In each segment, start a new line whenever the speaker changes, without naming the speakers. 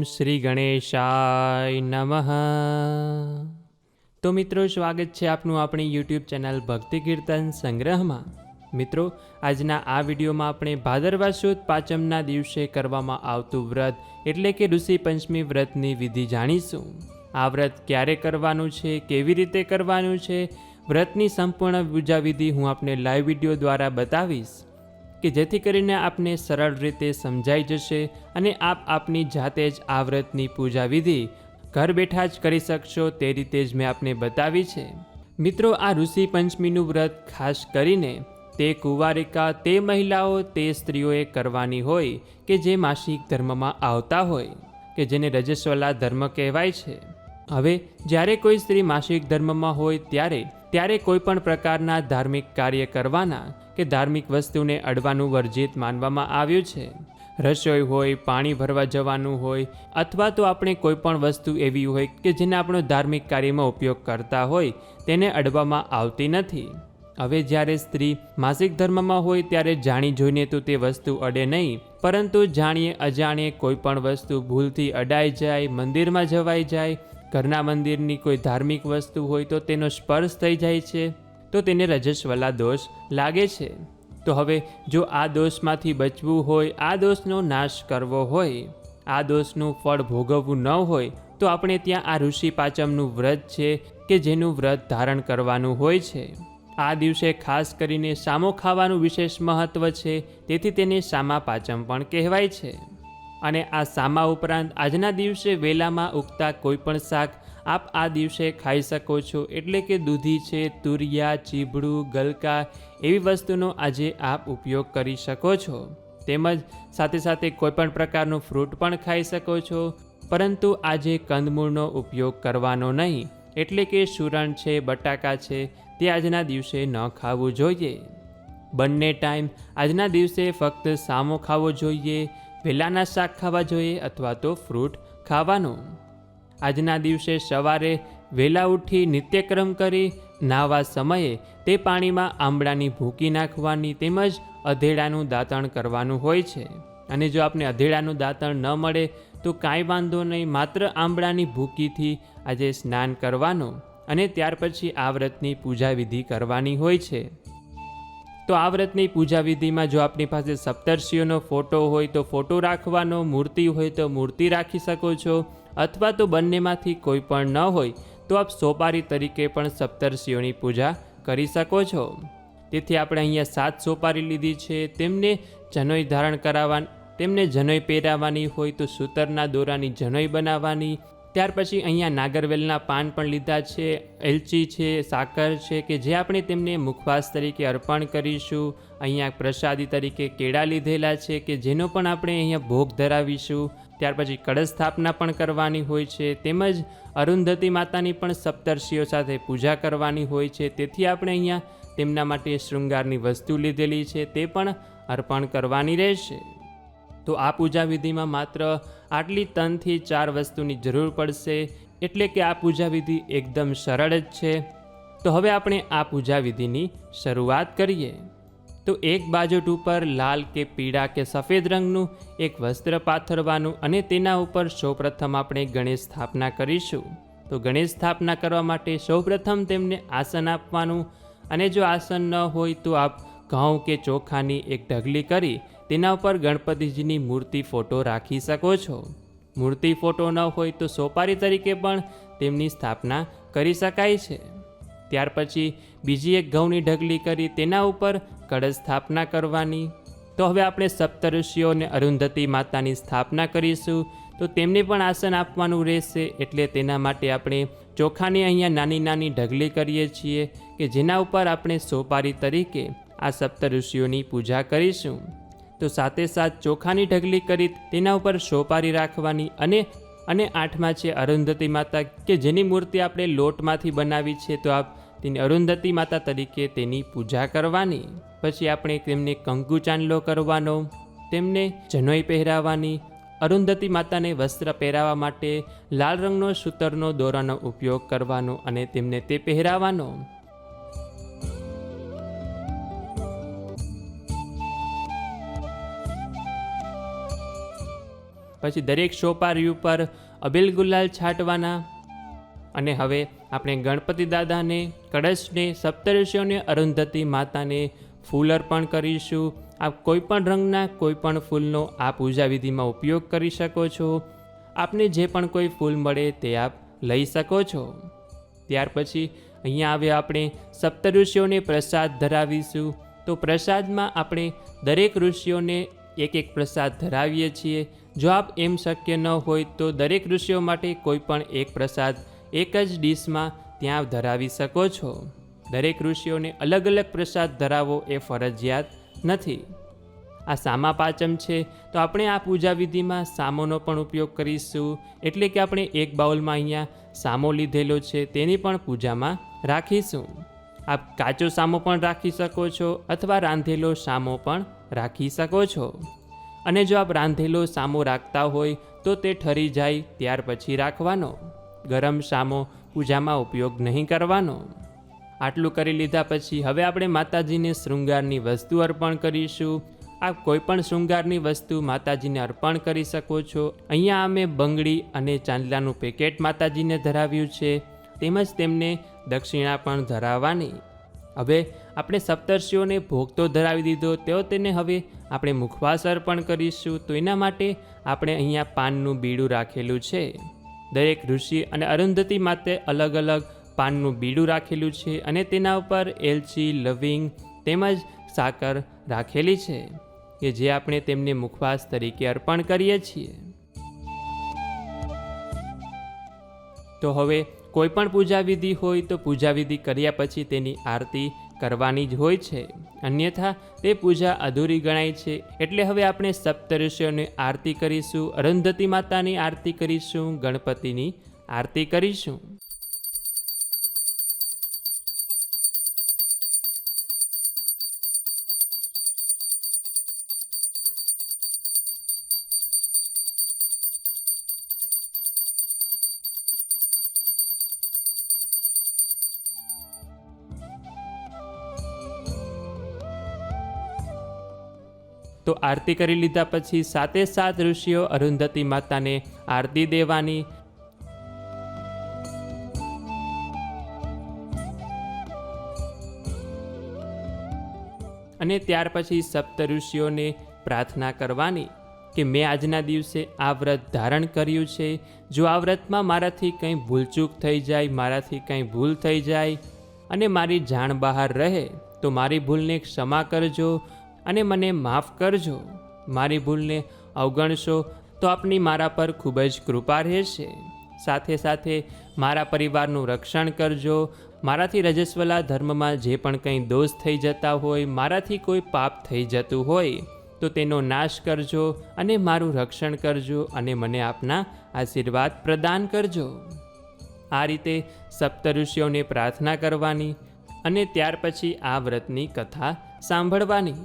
શ્રી ગણેશાય નમઃ। તો મિત્રો, સ્વાગત છે આપનું આપણી યુટ્યુબ ચેનલ ભક્તિ કીર્તન સંગ્રહમાં। મિત્રો, આજના આ વિડીયોમાં આપણે ભાદરવા સુદ પાંચમના દિવસે કરવામાં આવતું વ્રત એટલે કે ઋષિ પંચમી વ્રતની વિધિ જાણીશું। આ વ્રત ક્યારે કરવાનું છે, કેવી રીતે કરવાનું છે, વ્રતની સંપૂર્ણ પૂજા વિધિ હું આપને લાઈવ વિડીયો દ્વારા બતાવીશ કે જેથી કરીને આપને સરળ રીતે સમજાઈ જશે અને આપ આપની જાતે જ આ વ્રતની પૂજા વિધિ ઘર બેઠા જ કરી શકશો, તે રીતે જ મેં આપને બતાવી છે। મિત્રો, આ ઋષિ પંચમીનું વ્રત ખાસ કરીને તે કુંવારિકા, તે મહિલાઓ, તે સ્ત્રીઓએ કરવાની હોય કે જે માસિક ધર્મમાં આવતા હોય કે જેને રજસ્વલા ધર્મ કહેવાય છે। હવે જ્યારે કોઈ સ્ત્રી માસિક ધર્મમાં હોય ત્યારે કોઈ પણ પ્રકારના ધાર્મિક કાર્ય કરવાના કે ધાર્મિક વસ્તુને અડવાનું વર્જિત માનવામાં આવ્યું છે। રસોઈ હોય, પાણી ભરવા જવાનું હોય અથવા તો આપણે કોઈ પણ વસ્તુ એવી હોય કે જેને આપણો ધાર્મિક કાર્યમાં ઉપયોગ કરતા હોય તેને અડવામાં આવતી નથી। હવે જ્યારે સ્ત્રી માસિક ધર્મમાં હોય ત્યારે જાણી જોઈને તો તે વસ્તુ અડે નહીં, પરંતુ જાણીએ અજાણીએ કોઈ પણ વસ્તુ ભૂલથી અડાઈ જાય, મંદિરમાં જવાઈ જાય, ઘરના મંદિરની કોઈ ધાર્મિક વસ્તુ હોય તો તેનો સ્પર્શ થઈ જાય છે તો તેને રજસ્વલા દોષ લાગે છે। તો હવે જો આ દોષમાંથી બચવું હોય, આ દોષનો નાશ કરવો હોય, આ દોષનું ફળ ભોગવવું ન હોય તો આપણે ત્યાં આ ઋષિ પાંચમનું વ્રત છે કે જેનું વ્રત ધારણ કરવાનું હોય છે। આ દિવસે ખાસ કરીને સામો ખાવાનું વિશેષ મહત્વ છે, તેથી તેને સામા પાંચમ પણ કહેવાય છે। અને આ સામા ઉપરાંત આજના દિવસે વેલામાં ઉગતા કોઈ પણ શાક આપ આ દિવસે ખાઈ શકો છો, એટલે કે દૂધી છે, તુરિયા, ચીભડું, ગલકા એવી વસ્તુનો આજે આપ ઉપયોગ કરી શકો છો। તેમજ સાથે સાથે કોઈ પણ પ્રકારનું ફ્રૂટ પણ ખાઈ શકો છો, પરંતુ આજે કંદમૂળનો ઉપયોગ કરવાનો નહીં, એટલે કે સુરણ છે, બટાકા છે, તે આજના દિવસે ન ખાવું જોઈએ। બંને ટાઈમ આજના દિવસે ફક્ત સામો ખાવો જોઈએ, વેલાના શાક ખાવા જોઈએ અથવા તો ફ્રૂટ ખાવાનું। આજના દિવસે સવારે વહેલા ઉઠી નિત્યક્રમ કરી નાહવા સમયે તે પાણીમાં આંબળાની ભૂકી નાખવાની તેમજ અધેડાનું દાંતણ કરવાનું હોય છે। અને જો આપને અધેડાનું દાંતણ ન મળે તો કાંઈ વાંધો નહીં, માત્ર આંબળાની ભૂકીથી આજે સ્નાન કરવાનું અને ત્યાર પછી આ વ્રતની પૂજા વિધિ કરવાની હોય છે। તો આ વ્રતની પૂજા વિધિમાં જો આપની પાસે સપ્તર્ષિઓનો ફોટો હોય તો ફોટો રાખવાનો, મૂર્તિ હોય તો મૂર્તિ રાખી શકો છો, અથવા તો બંનેમાંથી કોઈ પણ ન હોય તો આપ સોપારી તરીકે પણ સપ્તર્ષિઓની પૂજા કરી શકો છો। તેથી આપણે અહીંયા 7 સોપારી લીધી છે, તેમને જનોઈ ધારણ કરાવવાની, તેમને જનોઈ પહેરાવવાની હોય તો સૂતરના દોરાની જનોઈ બનાવવાની। ત્યાર પછી અહીંયા નાગરવેલના પાન પણ લીધા છે, એલચી છે, સાકર છે કે જે આપણે તેમને મુખવાસ તરીકે અર્પણ કરીશું। અહીંયા પ્રસાદી તરીકે કેળા લીધેલા છે કે જેનો પણ આપણે અહીંયા ભોગ ધરાવીશું। ત્યાર પછી કળશ સ્થાપના પણ કરવાની હોય છે, તેમજ અરુંધતી માતાની પણ સપ્તર્ષિઓ સાથે પૂજા કરવાની હોય છે, તેથી આપણે અહીંયા તેમના માટે શૃંગારની વસ્તુ લીધેલી છે તે પણ અર્પણ કરવાની રહેશે। તો આ પૂજા વિધિમાં માત્ર આટલી 3 થી 4 વસ્તુની જરૂર પડશે, એટલે કે આ પૂજા વિધિ એકદમ સરળ જ છે। તો હવે આપણે આ પૂજા વિધિની શરૂઆત કરીએ। તો એક બાજોટ ઉપર લાલ કે પીળા કે સફેદ રંગનું એક વસ્ત્ર પાથરવાનું અને તેના ઉપર સૌપ્રથમ આપણે ગણેશ સ્થાપના કરીશું। તો ગણેશ સ્થાપના કરવા માટે સૌપ્રથમ તેમને આસન આપવાનું, અને જો આસન ન હોય તો આપ ઘઉં કે ચોખાની એક ઢગલી કરી તેના ઉપર ગણપતિજીની મૂર્તિ ફોટો રાખી શકો છો। મૂર્તિ ફોટો ન હોય તો સોપારી તરીકે પણ તેમની સ્થાપના કરી શકાય છે। ત્યાર પછી બીજી એક ઘઉંની ઢગલી કરી તેના ઉપર કળશ સ્થાપના કરવાની। તો હવે આપણે સપ્તર્ષિઓ અને અરુંધતી માતાની સ્થાપના કરીશું, તો તેમને પણ આસન આપવાનું રહેશે, એટલે તેના માટે આપણે ચોખાની અહીંયા નાની નાની ઢગલી કરીએ છીએ કે જેના ઉપર આપણે સોપારી તરીકે આ સપ્તર્ષિઓની પૂજા કરીશું। તો સાથે સાથ ચોખાની ઢગલી કરી તેના ઉપર સોપારી રાખવાની અને 8મા છે અરુંધતી માતા કે જેની મૂર્તિ આપણે લોટમાંથી બનાવી છે, તો આપ તેની અરુંધતી માતા તરીકે તેની પૂજા કરવાની। પછી આપણે તેમને કંકુ ચાંદલો કરવાનો, તેમને જનોઈ પહેરાવવાની, અરુંધતી માતાને વસ્ત્ર પહેરાવવા માટે લાલ રંગનો સૂતરનો દોરાનો ઉપયોગ કરવાનો અને તેમને તે પહેરાવવાનો। પછી દરેક સોપારી ઉપર અબીલ ગુલાલ છાંટવાના. અને હવે આપણે ગણપતિ દાદાને, કળશને, સપ્તર્ષિઓને, અરુંધતી માતાને ફૂલ અર્પણ કરીશું. આપ કોઈપણ રંગના કોઈપણ ફૂલનો આ પૂજા વિધિમાં ઉપયોગ કરી શકો છો. આપને જે પણ કોઈ ફૂલ મળે તે આપ લઈ શકો છો. ત્યાર પછી અહીંયા આવે આપણે સપ્તઋષિઓને પ્રસાદ ધરાવીશું. તો પ્રસાદમાં આપણે દરેક ઋષિઓને એક એક પ્રસાદ ધરાવીએ છીએ. જો આપ એમ શક્ય ન હોય તો દરેક ઋષિઓ માટે કોઈ પણ એક પ્રસાદ એક જ ડીશમાં ત્યાં ધરાવી શકો છો. દરેક ઋષિઓને અલગ અલગ પ્રસાદ ધરાવવો એ ફરજિયાત નથી. આ સામા પાંચમ છે તો આપણે આ પૂજા વિધિમાં સામોનો પણ ઉપયોગ કરીશું. એટલે કે આપણે એક બાઉલમાં અહીંયા સામો લીધેલો છે તેની પણ પૂજામાં રાખીશું. આપ કાચો સામો પણ રાખી શકો છો અથવા રાંધેલો સામો પણ રાખી શકો છો. અને જો આપ રાંધેલો સામો રાખતા હોય તો તે ઠરી જાય ત્યાર પછી રાખવાનો. ગરમ સામો પૂજામાં ઉપયોગ નહીં કરવાનો. આટલું કરી લીધા પછી હવે આપણે માતાજીને શૃંગારની વસ્તુ અર્પણ કરીશું. આપ કોઈ પણ શૃંગારની વસ્તુ માતાજીને અર્પણ કરી શકો છો. અહીંયા અમે બંગડી અને ચાંદલાનું પેકેટ માતાજીને ધરાવ્યું છે, તેમજ તેમને દક્ષિણા પણ ધરાવવાની. હવે આપણે સપ્તર્ષિઓને ભોગ તો ધરાવી દીધો, તેઓ તેને હવે આપણે મુખવાસ અર્પણ કરીશું. તો એના માટે આપણે અહીંયા પાનનું બીડું રાખેલું છે. દરેક ઋષિ અને અરુંધતી માટે અલગ અલગ પાનનું બીડું રાખેલું છે અને તેના ઉપર એલચી, લવિંગ તેમજ સાકર રાખેલી છે કે જે આપણે તેમને મુખવાસ તરીકે અર્પણ કરીએ છીએ. તો હવે કોઈ પણ પૂજા વિધિ હોય તો પૂજા વિધિ કર્યા પછી તેની આરતી કરવાની જ હોય છે, અન્યથા તે પૂજા અધૂરી ગણાય છે. એટલે હવે આપણે સપ્તર્ષિઓની આરતી કરીશું, અરુંધતી માતાની આરતી કરીશું, ગણપતિની આરતી કરીશું. તો આરતી કરી લીધા પછી 7 ઋષિઓ અરુંધતી માતાને આરતી દેવાની. અને ત્યાર પછી સપ્ત ઋષિઓને પ્રાર્થના કરવાની કે મેં આજના દિવસે આ વ્રત ધારણ કર્યું છે. જો આ વ્રતમાં મારાથી કંઈ ભૂલચૂક થઈ જાય, મારાથી કંઈ ભૂલ થઈ જાય અને મારી જાણ બહાર રહે તો મારી ભૂલને ક્ષમા કરજો અને મને માફ કરજો. મારી ભૂલને અવગણશો તો આપની મારા પર ખૂબ જ કૃપા રહેશે. સાથે સાથે મારા પરિવારનું રક્ષણ કરજો. મારાથી રજસ્વલા ધર્મમાં જે પણ કંઈ દોષ થઈ જતા હોય, મારાથી કોઈ પાપ થઈ જતું હોય તો તેનો નાશ કરજો અને મારું રક્ષણ કરજો અને મને આપના આશીર્વાદ પ્રદાન કરજો. આ રીતે સપ્તઋષિઓને પ્રાર્થના કરવાની અને ત્યાર પછી આ વ્રતની કથા સાંભળવાની.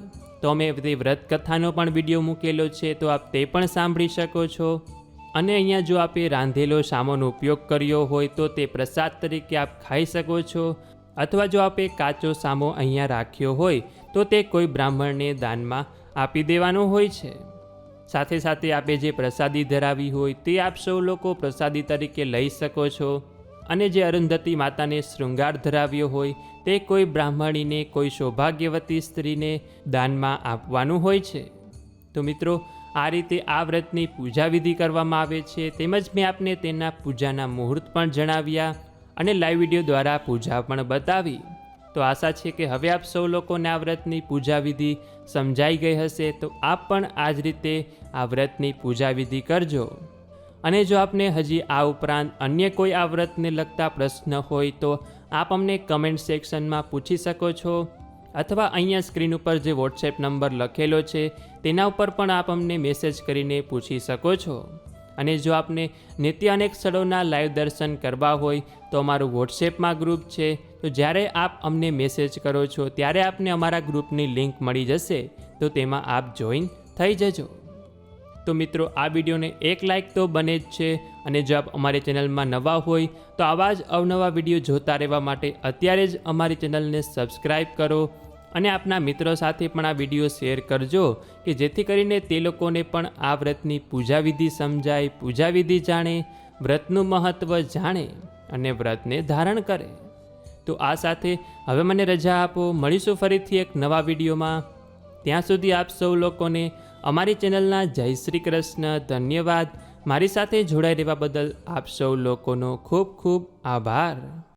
તો અમે તે વ્રત કથાનો પણ વિડીયો મૂકેલો છે, તો આપ તે પણ સાંભળી શકો છો. અને અહીંયા જો આપે રાંધેલો સામોનો ઉપયોગ કર્યો હોય તો તે પ્રસાદ તરીકે આપ ખાઈ શકો છો. અથવા જો આપે કાચો સામો અહીંયા રાખ્યો હોય તો તે કોઈ બ્રાહ્મણને દાનમાં આપી દેવાનો હોય છે. સાથે સાથે આપે જે પ્રસાદી ધરાવી હોય તે આપ સૌ લોકો પ્રસાદી તરીકે લઈ શકો છો. અને જે અરુંધતી માતાને શૃંગાર ધરાવ્યો હોય તે કોઈ બ્રાહ્મણીને, કોઈ સૌભાગ્યવતી સ્ત્રીને દાનમાં આપવાનું હોય છે. તો મિત્રો, આ રીતે આ વ્રતની પૂજા વિધિ કરવામાં આવે છે. તેમજ મેં આપને તેના પૂજાના મુહૂર્ત પણ જણાવ્યા અને લાઈવ વિડીયો દ્વારા પૂજા પણ બતાવી. તો આશા છે કે હવે આપ સૌ લોકોને આ વ્રતની પૂજા વિધિ સમજાઈ ગઈ હશે. તો આપ પણ આ જ રીતે આ વ્રતની પૂજા વિધિ કરજો. અને જો આપને હજી આ ઉપરાંત અન્ય કોઈ આ વ્રતને લગતા પ્રશ્ન હોય તો આપ અમને કમેન્ટ સેક્શનમાં પૂછી શકો છો. અથવા અહીંયા સ્ક્રીન ઉપર જે વોટ્સએપ નંબર લખેલો છે તેના ઉપર પણ આપ અમને મેસેજ કરીને પૂછી શકો છો. અને જો આપને નિત્ય અનેક સ્થળોના લાઈવ દર્શન કરવા હોય તો અમારું વોટ્સએપમાં ગ્રુપ છે. તો જ્યારે આપ અમને મેસેજ કરો છો ત્યારે આપને અમારા ગ્રુપની લિંક મળી જશે, તો તેમાં આપ જોઈન થઈ જજો. તો મિત્રો, આ વિડીયોને એક લાઇક તો બને જ છે. અને જો આપ અમારી ચેનલમાં નવા હોય તો આવા જ અવનવા વિડીયો જોતા રહેવા માટે અત્યારે જ અમારી ચેનલને સબસ્ક્રાઈબ કરો અને આપના મિત્રો સાથે પણ આ વિડીયો શેર કરજો કે જેથી કરીને તે લોકોને પણ આ વ્રતની પૂજાવિધિ સમજાય, પૂજાવિધિ જાણે, વ્રતનું મહત્ત્વ જાણે અને વ્રતને ધારણ કરે. તો આ સાથે હવે મને રજા આપો. મળીશું ફરીથી એક નવા વિડીયોમાં. ત્યાં સુધી આપ સૌ લોકોને અમારી ચેનલના જય શ્રી કૃષ્ણ. ધન્યવાદ. મારી સાથે જોડાઈ રહેવા બદલ આપ સૌ લોકોનો ખૂબ ખૂબ આભાર.